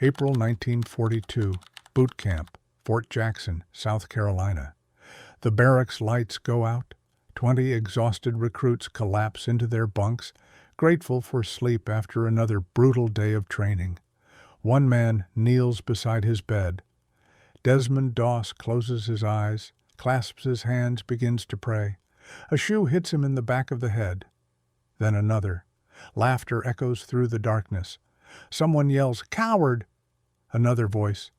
April 1942, boot camp, Fort Jackson, South Carolina. The barracks lights go out. 20 exhausted recruits collapse into their bunks, grateful for sleep after another brutal day of training. One man kneels beside his bed. Desmond Doss closes his eyes, clasps his hands, begins to pray. A shoe hits him in the back of the head. Then another. Laughter echoes through the darkness. Someone yells, "Coward!" Another voice,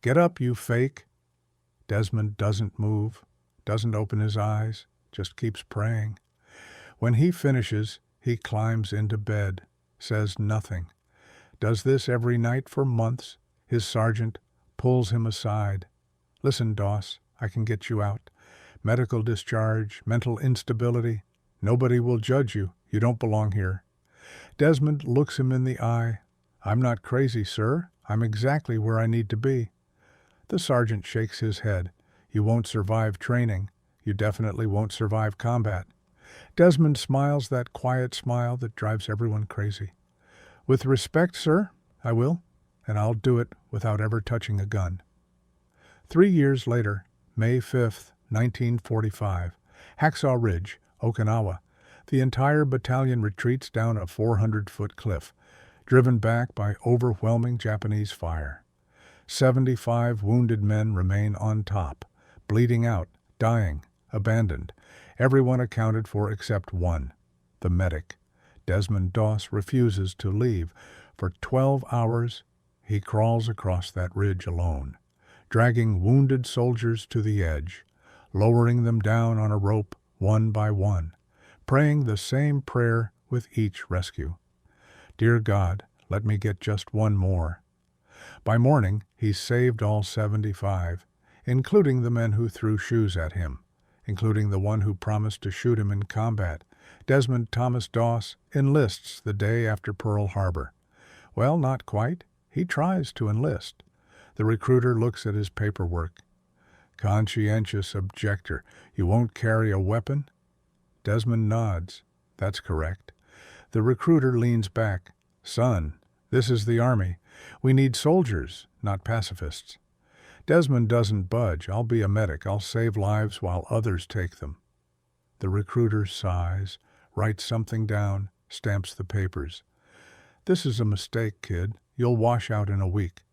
"Get up, you fake!" Desmond doesn't move, doesn't open his eyes, just keeps praying. When he finishes, he climbs into bed, says nothing. Does this every night for months. His sergeant pulls him aside. "Listen, Doss, I can get you out. Medical discharge, mental instability. Nobody will judge you. You don't belong here." Desmond looks him in the eye. "I'm not crazy, sir. I'm exactly where I need to be." The sergeant shakes his head. "You won't survive training. You definitely won't survive combat." Desmond smiles that quiet smile that drives everyone crazy. "With respect, sir, I will, and I'll do it without ever touching a gun." 3 years later, May 5th, 1945, Hacksaw Ridge, Okinawa. The entire battalion retreats down a 400-foot cliff, driven back by overwhelming Japanese fire. 75 wounded men remain on top, bleeding out, dying, abandoned. Everyone accounted for except one, the medic. Desmond Doss refuses to leave. For 12 hours, he crawls across that ridge alone, dragging wounded soldiers to the edge, lowering them down on a rope one by one, praying the same prayer with each rescue. "Dear God, let me get just one more." By morning, he's saved all 75, including the men who threw shoes at him, including the one who promised to shoot him in combat. Desmond Thomas Doss enlists the day after Pearl Harbor. Well, not quite. He tries to enlist. The recruiter looks at his paperwork. "Conscientious objector. You won't carry a weapon?" Desmond nods. That's correct. The recruiter leans back. "Son, this is the Army. We need soldiers, not pacifists." Desmond doesn't budge. "I'll be a medic. I'll save lives while others take them." The recruiter sighs, writes something down, stamps the papers. "This is a mistake, kid. You'll wash out in a week."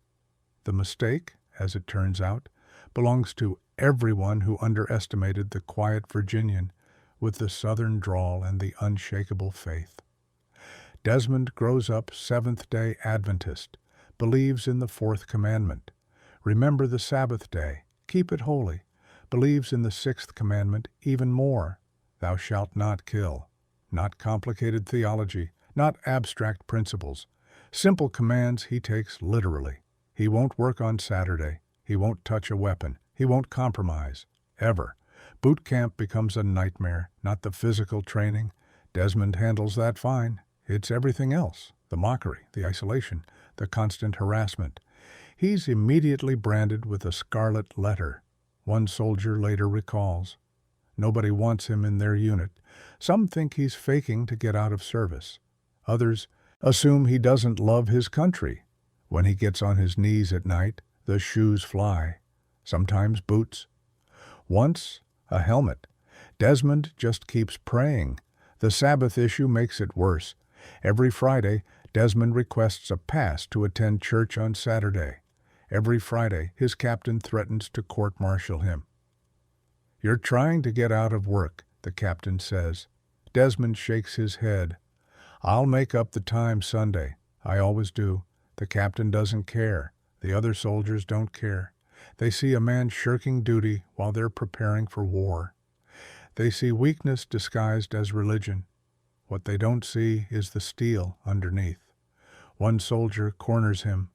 The mistake, as it turns out, belongs to everyone who underestimated the quiet Virginian with the Southern drawl and the unshakable faith. Desmond grows up Seventh-day Adventist, believes in the Fourth Commandment. Remember the Sabbath day, keep it holy. Believes in the Sixth Commandment even more. Thou shalt not kill. Not complicated theology, not abstract principles. Simple commands he takes literally. He won't work on Saturday. He won't touch a weapon. He won't compromise. Ever. Boot camp becomes a nightmare, not the physical training. Desmond handles that fine. It's everything else. The mockery, the isolation, the constant harassment. He's immediately branded with a scarlet letter. One soldier later recalls. Nobody wants him in their unit. Some think he's faking to get out of service. Others assume he doesn't love his country. When he gets on his knees at night, the shoes fly. Sometimes boots. Once, a helmet. Desmond just keeps praying. The Sabbath issue makes it worse. Every Friday, Desmond requests a pass to attend church on Saturday. Every Friday, his captain threatens to court-martial him. "You're trying to get out of work," the captain says. Desmond shakes his head. "I'll make up the time Sunday. I always do." The captain doesn't care. The other soldiers don't care. They see a man shirking duty while they're preparing for war. They see weakness disguised as religion. What they don't see is the steel underneath. One soldier corners him.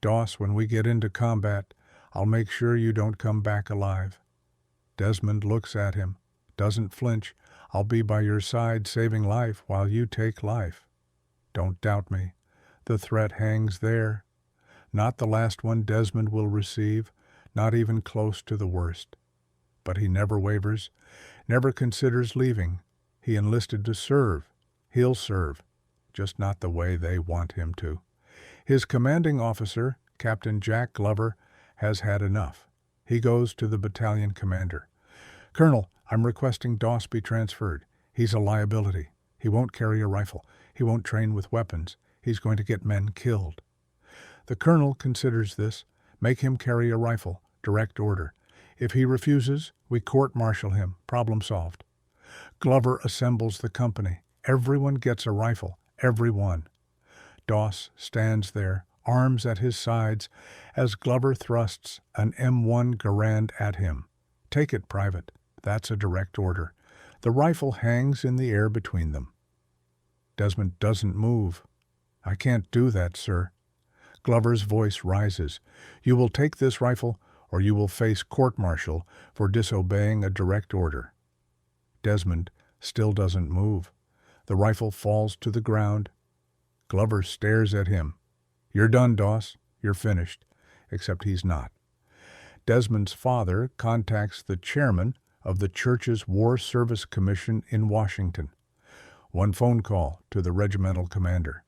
"Doss, when we get into combat, I'll make sure you don't come back alive." Desmond looks at him, doesn't flinch. "I'll be by your side saving life while you take life." Don't doubt me. The threat hangs there. Not the last one Desmond will receive, not even close to the worst. But he never wavers, never considers leaving. He enlisted to serve. He'll serve, just not the way they want him to. His commanding officer, Captain Jack Glover has had enough. He goes to the battalion commander. "Colonel, I'm requesting Doss be transferred. He's a liability. He won't carry a rifle. He won't train with weapons. He's going to get men killed." The colonel considers this. Make him carry a rifle. Direct order. If he refuses, we court-martial him. Problem solved. Glover assembles the company. Everyone gets a rifle. Everyone. Doss stands there, arms at his sides, as Glover thrusts an M1 Garand at him. "Take it, Private." That's a direct order. The rifle hangs in the air between them. Desmond doesn't move. "I can't do that, sir." Glover's voice rises. "You will take this rifle, or you will face court-martial for disobeying a direct order." Desmond still doesn't move. The rifle falls to the ground. Glover stares at him. "You're done, Doss. You're finished." Except he's not. Desmond's father contacts the chairman of the church's War Service Commission in Washington. One phone call to the regimental commander.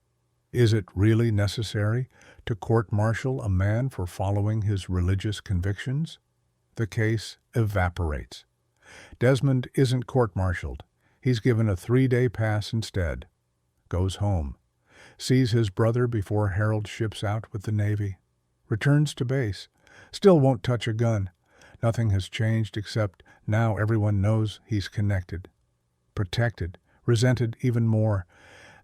Is it really necessary to court-martial a man for following his religious convictions? The case evaporates. Desmond isn't court-martialed. He's given a 3-day pass instead. Goes home. Sees his brother before Harold ships out with the Navy. Returns to base. Still won't touch a gun. Nothing has changed except now everyone knows he's connected. Protected. Resented even more.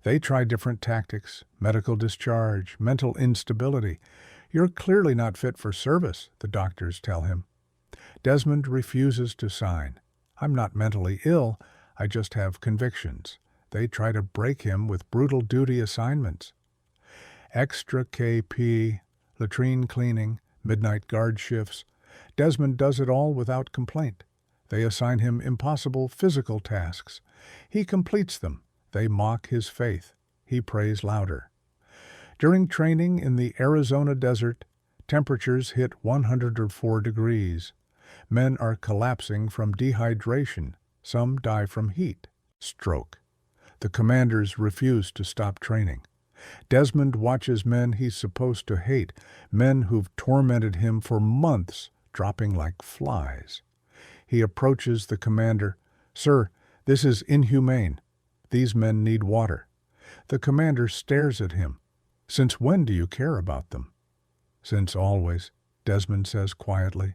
They try different tactics. Medical discharge. Mental instability. "You're clearly not fit for service," the doctors tell him. Desmond refuses to sign. "I'm not mentally ill. I just have convictions." They try to break him with brutal duty assignments. Extra KP, latrine cleaning, midnight guard shifts. Desmond does it all without complaint. They assign him impossible physical tasks. He completes them. They mock his faith. He prays louder. During training in the Arizona desert, temperatures hit 104 degrees. Men are collapsing from dehydration. Some die from heat. Stroke. The commanders refuse to stop training. Desmond watches men he's supposed to hate, men who've tormented him for months, dropping like flies. He approaches the commander. "Sir, this is inhumane. These men need water." The commander stares at him. "Since when do you care about them?" "Since always," Desmond says quietly.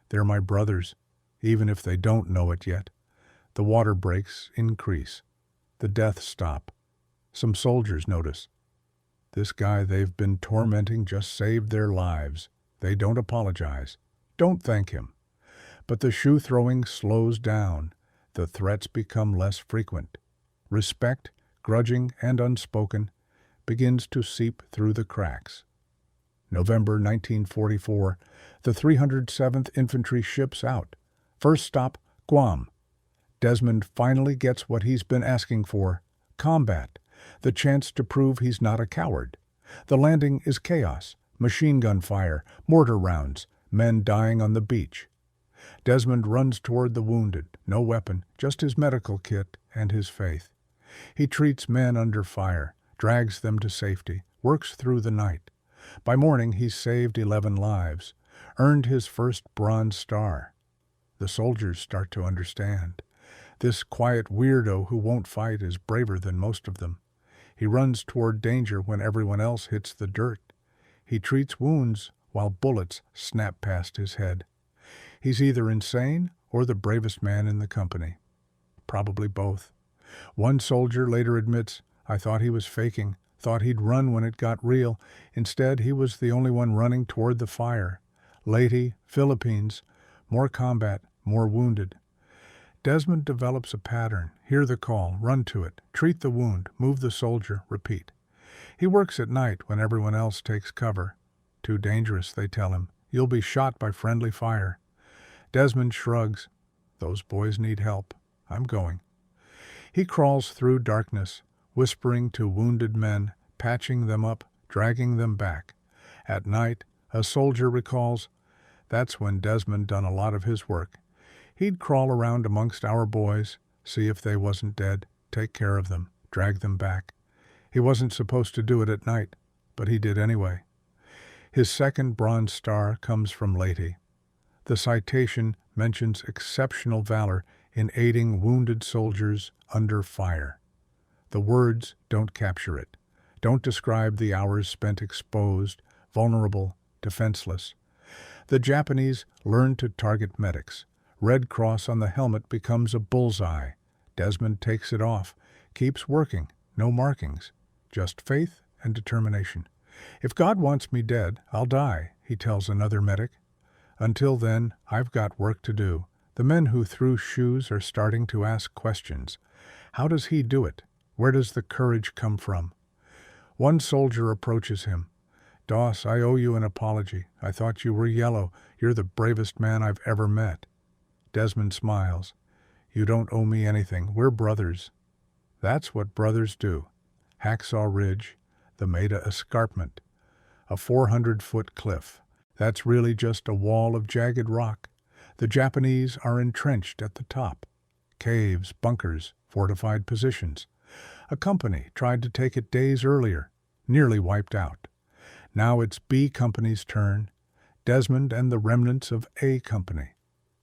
"They're my brothers, even if they don't know it yet." The water breaks increase. The deaths stop. Some soldiers notice. This guy they've been tormenting just saved their lives. They don't apologize. Don't thank him. But the shoe-throwing slows down. The threats become less frequent. Respect, grudging and unspoken, begins to seep through the cracks. November 1944, the 307th Infantry ships out. First stop, Guam. Desmond finally gets what he's been asking for, combat, the chance to prove he's not a coward. The landing is chaos, machine gun fire, mortar rounds, men dying on the beach. Desmond runs toward the wounded, no weapon, just his medical kit and his faith. He treats men under fire, drags them to safety, works through the night. By morning he's saved 11 lives, earned his first Bronze Star. The soldiers start to understand. This quiet weirdo who won't fight is braver than most of them. He runs toward danger when everyone else hits the dirt. He treats wounds while bullets snap past his head. He's either insane or the bravest man in the company. Probably both. One soldier later admits, "I thought he was faking, thought he'd run when it got real. Instead, he was the only one running toward the fire." Leyte, Philippines. More combat, more wounded. Desmond develops a pattern. Hear the call, run to it, treat the wound, move the soldier, repeat. He works at night when everyone else takes cover. Too dangerous, they tell him. You'll be shot by friendly fire. Desmond shrugs. Those boys need help. I'm going. He crawls through darkness, whispering to wounded men, patching them up, dragging them back. At night, a soldier recalls, "That's when Desmond done a lot of his work. He'd crawl around amongst our boys, see if they wasn't dead, take care of them, drag them back. He wasn't supposed to do it at night, but he did anyway." His second Bronze Star comes from Leyte. The citation mentions exceptional valor in aiding wounded soldiers under fire. The words don't capture it, don't describe the hours spent exposed, vulnerable, defenseless. The Japanese learn to target medics. Red cross on the helmet becomes a bullseye. Desmond takes it off, keeps working, no markings, just faith and determination. If God wants me dead, I'll die, he tells another medic. Until then, I've got work to do. The men who threw shoes are starting to ask questions. How does he do it? Where does the courage come from? One soldier approaches him. Doss, I owe you an apology. I thought you were yellow. You're the bravest man I've ever met. Desmond smiles. You don't owe me anything. We're brothers. That's what brothers do. Hacksaw Ridge, the Maida Escarpment, a 400-foot cliff. That's really just a wall of jagged rock. The Japanese are entrenched at the top. Caves, bunkers, fortified positions. A company tried to take it days earlier, nearly wiped out. Now it's B Company's turn. Desmond and the remnants of A Company,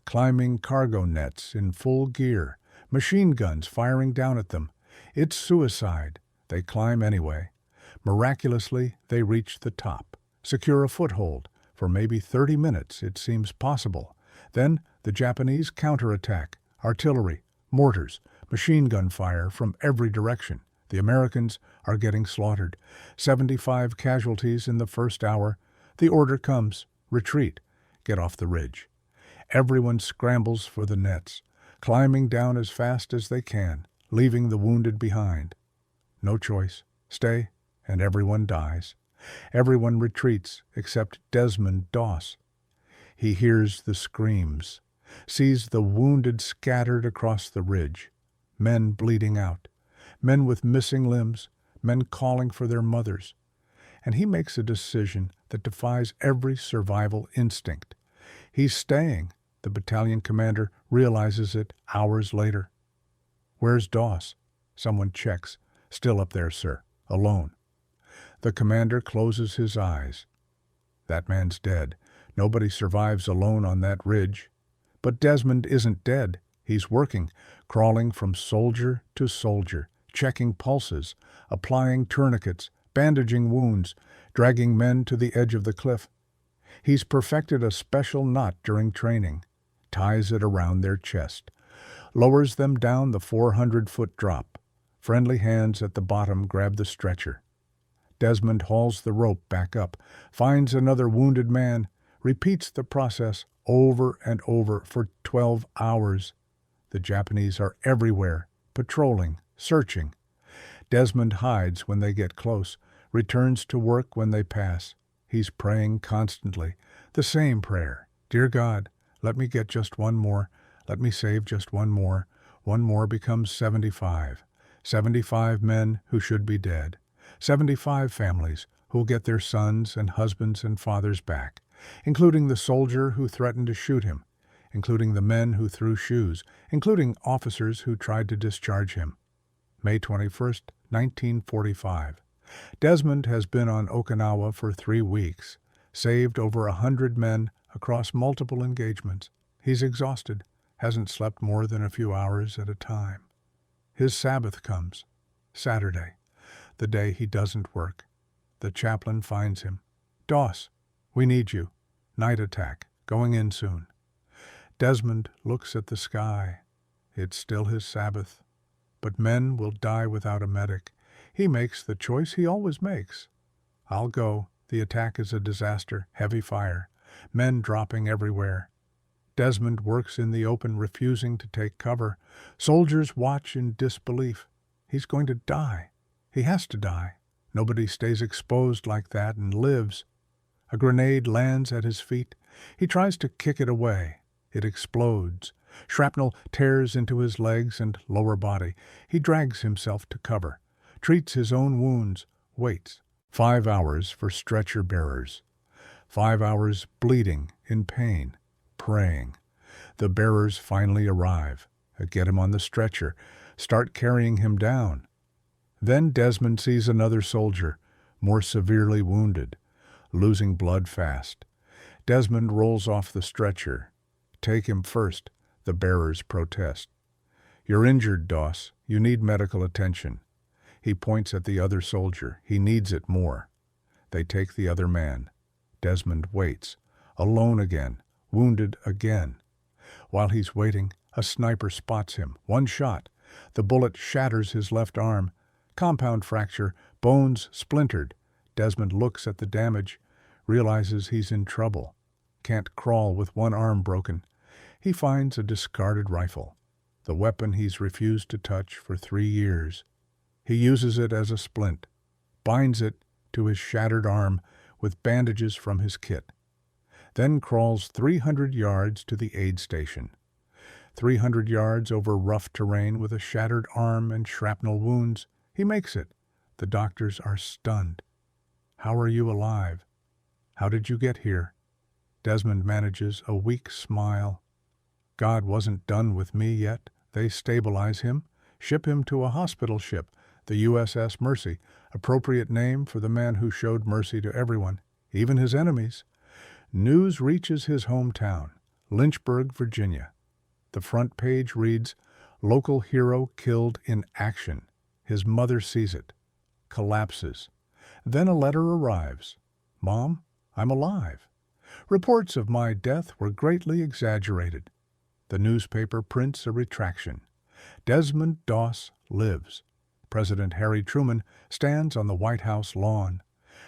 climbing cargo nets in full gear, machine guns firing down at them. It's suicide. They climb anyway. Miraculously, they reach the top, secure a foothold. For maybe 30 minutes it seems possible. Then the Japanese counterattack, artillery, mortars, machine gun fire from every direction. The Americans are getting slaughtered. 75 casualties in the first hour. The order comes, retreat, get off the ridge. Everyone scrambles for the nets, climbing down as fast as they can, leaving the wounded behind. No choice. Stay, and everyone dies. Everyone retreats except Desmond Doss. He hears the screams, sees the wounded scattered across the ridge, men bleeding out, men with missing limbs, men calling for their mothers. And he makes a decision that defies every survival instinct. He's staying. The battalion commander realizes it hours later. Where's Doss? Someone checks. Still up there, sir. Alone. The commander closes his eyes. That man's dead. Nobody survives alone on that ridge. But Desmond isn't dead. He's working, crawling from soldier to soldier, checking pulses, applying tourniquets, bandaging wounds, dragging men to the edge of the cliff. He's perfected a special knot during training, ties it around their chest, lowers them down the 400-foot drop. Friendly hands at the bottom grab the stretcher. Desmond hauls the rope back up, finds another wounded man, repeats the process over and over for 12 hours. The Japanese are everywhere, patrolling, searching. Desmond hides when they get close, returns to work when they pass. He's praying constantly, the same prayer. Dear God, let me get just one more. Let me save just one more. One more becomes 75. 75 men who should be dead. 75 families who'll get their sons and husbands and fathers back, including the soldier who threatened to shoot him, including the men who threw shoes, including officers who tried to discharge him. May 21st, 1945. Desmond has been on Okinawa for 3 weeks, saved over 100 men across multiple engagements. He's exhausted, hasn't slept more than a few hours at a time. His Sabbath comes, Saturday, the day he doesn't work. The chaplain finds him. Doss, we need you. Night attack, going in soon. Desmond looks at the sky. It's still his Sabbath. But men will die without a medic. He makes the choice he always makes. I'll go. The attack is a disaster, heavy fire, men dropping everywhere. Desmond works in the open, refusing to take cover. Soldiers watch in disbelief. He's going to die. He has to die. Nobody stays exposed like that and lives. A grenade lands at his feet. He tries to kick it away. It explodes. Shrapnel tears into his legs and lower body. He drags himself to cover, treats his own wounds, waits. 5 hours for stretcher bearers. 5 hours bleeding, in pain, praying. The bearers finally arrive, get him on the stretcher, start carrying him down. Then Desmond sees another soldier, more severely wounded. losing blood fast. Desmond rolls off the stretcher. "Take him first," the bearers protest. "You're injured, Doss. You need medical attention." He points at the other soldier. He needs it more. They take the other man. Desmond waits, alone again, wounded again. While he's waiting, a sniper spots him. One shot. The bullet shatters his left arm. Compound fracture, bones splintered. Desmond looks at the damage, realizes he's in trouble. Can't crawl with one arm broken. He finds a discarded rifle, the weapon he's refused to touch for 3 years. He uses it as a splint, binds it to his shattered arm with bandages from his kit, then crawls 300 yards to the aid station. 300 yards over rough terrain with a shattered arm and shrapnel wounds. He makes it. The doctors are stunned. "How are you alive? How did you get here?" Desmond manages a weak smile. "God wasn't done with me yet." They stabilize him, ship him to a hospital ship, the USS Mercy, appropriate name for the man who showed mercy to everyone, even his enemies. News reaches his hometown, Lynchburg, Virginia. The front page reads, "Local hero killed in action." His mother sees it, collapses. Then a letter arrives. "Mom, I'm alive. Reports of my death were greatly exaggerated." The newspaper prints a retraction. Desmond Doss lives. President Harry Truman stands on the White House lawn.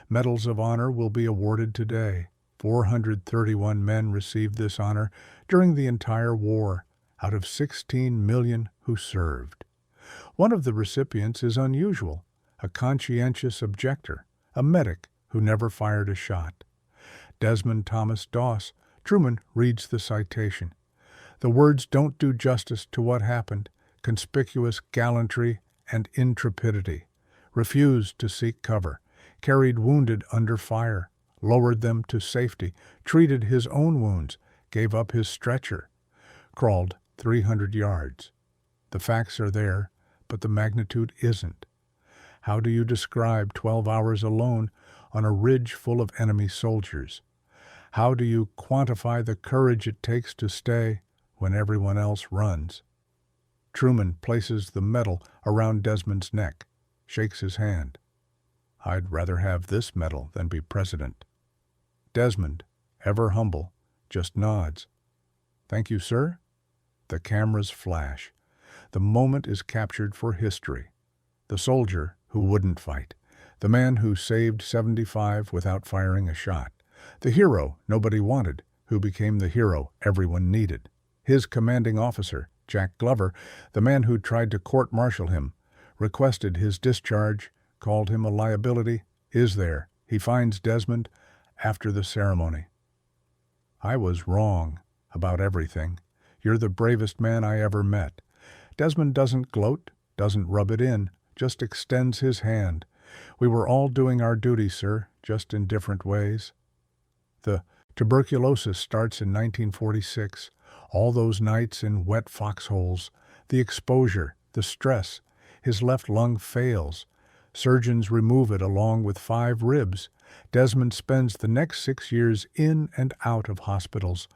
Medals of honor will be awarded today. 431 men received this honor during the entire war, out of 16 million who served. One of the recipients is unusual, a conscientious objector, a medic who never fired a shot. Desmond Thomas Doss. Truman reads the citation. The words don't do justice to what happened: conspicuous gallantry and intrepidity. Refused to seek cover, carried wounded under fire, lowered them to safety, treated his own wounds, gave up his stretcher, crawled 300 yards. The facts are there, but the magnitude isn't. How do you describe 12 hours alone on a ridge full of enemy soldiers? How do you quantify the courage it takes to stay when everyone else runs? Truman places the medal around Desmond's neck, shakes his hand. "I'd rather have this medal than be president." Desmond, ever humble, just nods. "Thank you, sir." The cameras flash. The moment is captured for history. The soldier who wouldn't fight. The man who saved 75 without firing a shot. The hero nobody wanted, who became the hero everyone needed. His commanding officer, Jack Glover, the man who tried to court-martial him, requested his discharge, called him a liability, is there. He finds Desmond after the ceremony. "I was wrong about everything. You're the bravest man I ever met." Desmond doesn't gloat, doesn't rub it in, just extends his hand. "We were all doing our duty, sir, just in different ways." The tuberculosis starts in 1946. All those nights in wet foxholes, the exposure, the stress. His left lung fails. Surgeons remove it along with 5 ribs. Desmond spends the next 6 years in and out of hospitals,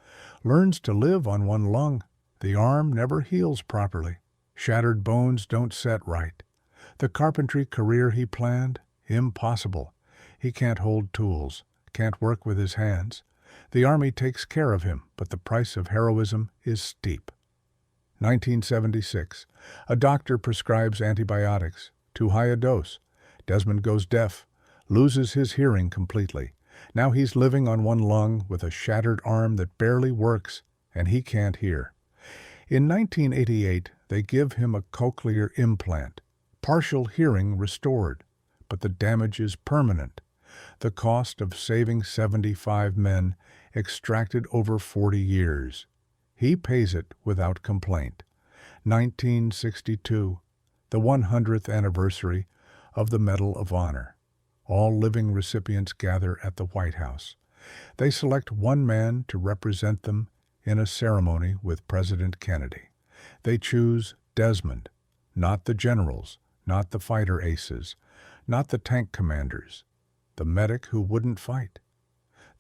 learns to live on one lung. The arm never heals properly. Shattered bones don't set right. The carpentry career he planned, impossible. He can't hold tools, can't work with his hands. The Army takes care of him, but the price of heroism is steep. 1976. A doctor prescribes antibiotics, too high a dose. Desmond goes deaf, loses his hearing completely. Now he's living on one lung with a shattered arm that barely works, and he can't hear. In 1988, they give him a cochlear implant, partial hearing restored, but the damage is permanent. The cost of saving 75 men extracted over 40 years. He pays it without complaint. 1962, the 100th anniversary of the Medal of Honor. All living recipients gather at the White House. They select one man to represent them in a ceremony with President Kennedy. They choose Desmond, not the generals, not the fighter aces, not the tank commanders, the medic who wouldn't fight.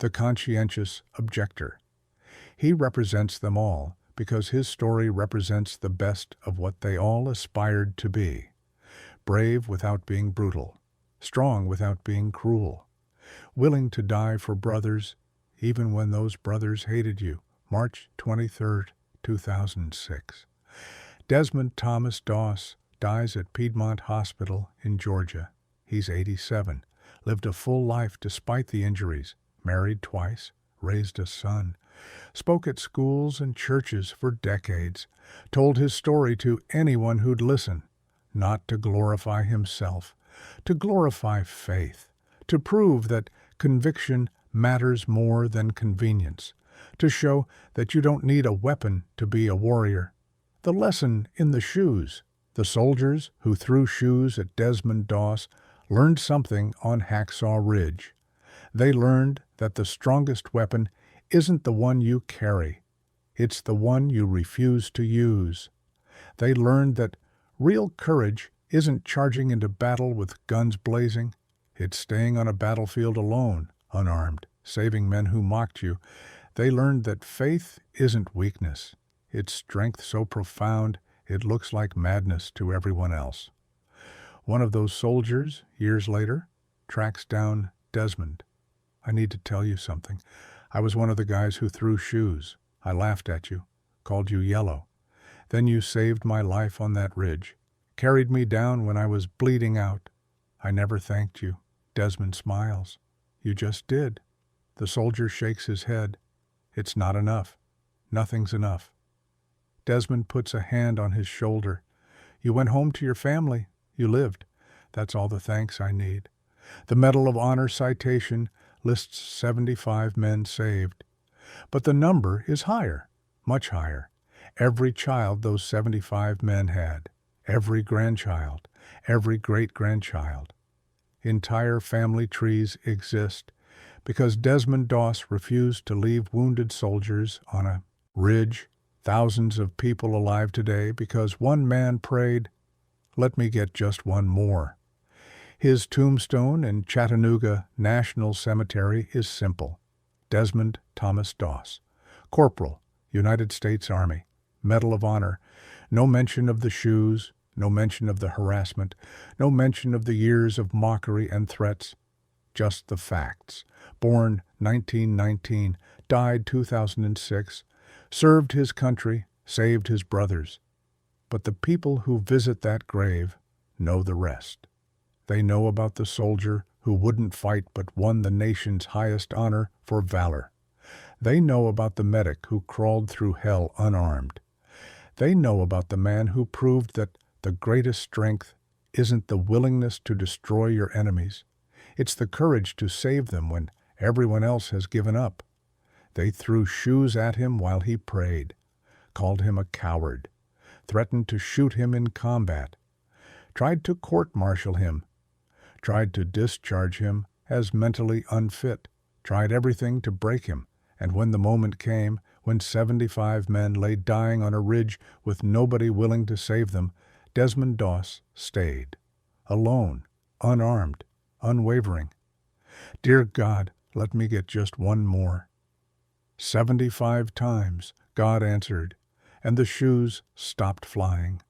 the conscientious objector. He represents them all because his story represents the best of what they all aspired to be. Brave without being brutal, strong without being cruel, willing to die for brothers even when those brothers hated you. March 23, 2006. Desmond Thomas Doss dies at Piedmont Hospital in Georgia. He's 87, lived a full life despite the injuries, married twice, raised a son, spoke at schools and churches for decades, told his story to anyone who'd listen, not to glorify himself, to glorify faith, to prove that conviction matters more than convenience, to show that you don't need a weapon to be a warrior. The lesson in the shoes. The soldiers who threw shoes at Desmond Doss learned something on Hacksaw Ridge. They learned that the strongest weapon isn't the one you carry. It's the one you refuse to use. They learned that real courage isn't charging into battle with guns blazing. It's staying on a battlefield alone, unarmed, saving men who mocked you. They learned that faith isn't weakness. It's strength so profound it looks like madness to everyone else. One of those soldiers, years later, tracks down Desmond. I need to tell you something. I was one of the guys who threw shoes. I laughed at you, called you yellow. Then you saved my life on that ridge, carried me down when I was bleeding out. I never thanked you. Desmond smiles. You just did. The soldier shakes his head. It's not enough. Nothing's enough. Desmond puts a hand on his shoulder. You went home to your family. You lived. That's all the thanks I need. The Medal of Honor citation lists 75 men saved. But the number is higher, much higher. Every child those 75 men had, every grandchild, every great-grandchild. Entire family trees exist because Desmond Doss refused to leave wounded soldiers on a ridge. Thousands of people alive today because one man prayed, "Let me get just one more." His tombstone in Chattanooga National Cemetery is simple. Desmond Thomas Doss, Corporal, United States Army, Medal of Honor, no mention of the shoes, no mention of the harassment, no mention of the years of mockery and threats, just the facts. Born 1919, died 2006, served his country, saved his brothers. But the people who visit that grave know the rest. They know about the soldier who wouldn't fight but won the nation's highest honor for valor. They know about the medic who crawled through hell unarmed. They know about the man who proved that the greatest strength isn't the willingness to destroy your enemies. It's the courage to save them when everyone else has given up. They threw shoes at him while he prayed, called him a coward, threatened to shoot him in combat, tried to court-martial him, tried to discharge him as mentally unfit, tried everything to break him, and when the moment came, when 75 men lay dying on a ridge with nobody willing to save them, Desmond Doss stayed, alone, unarmed, unwavering. Dear God, let me get just one more. 75 times God answered, and the shoes stopped flying.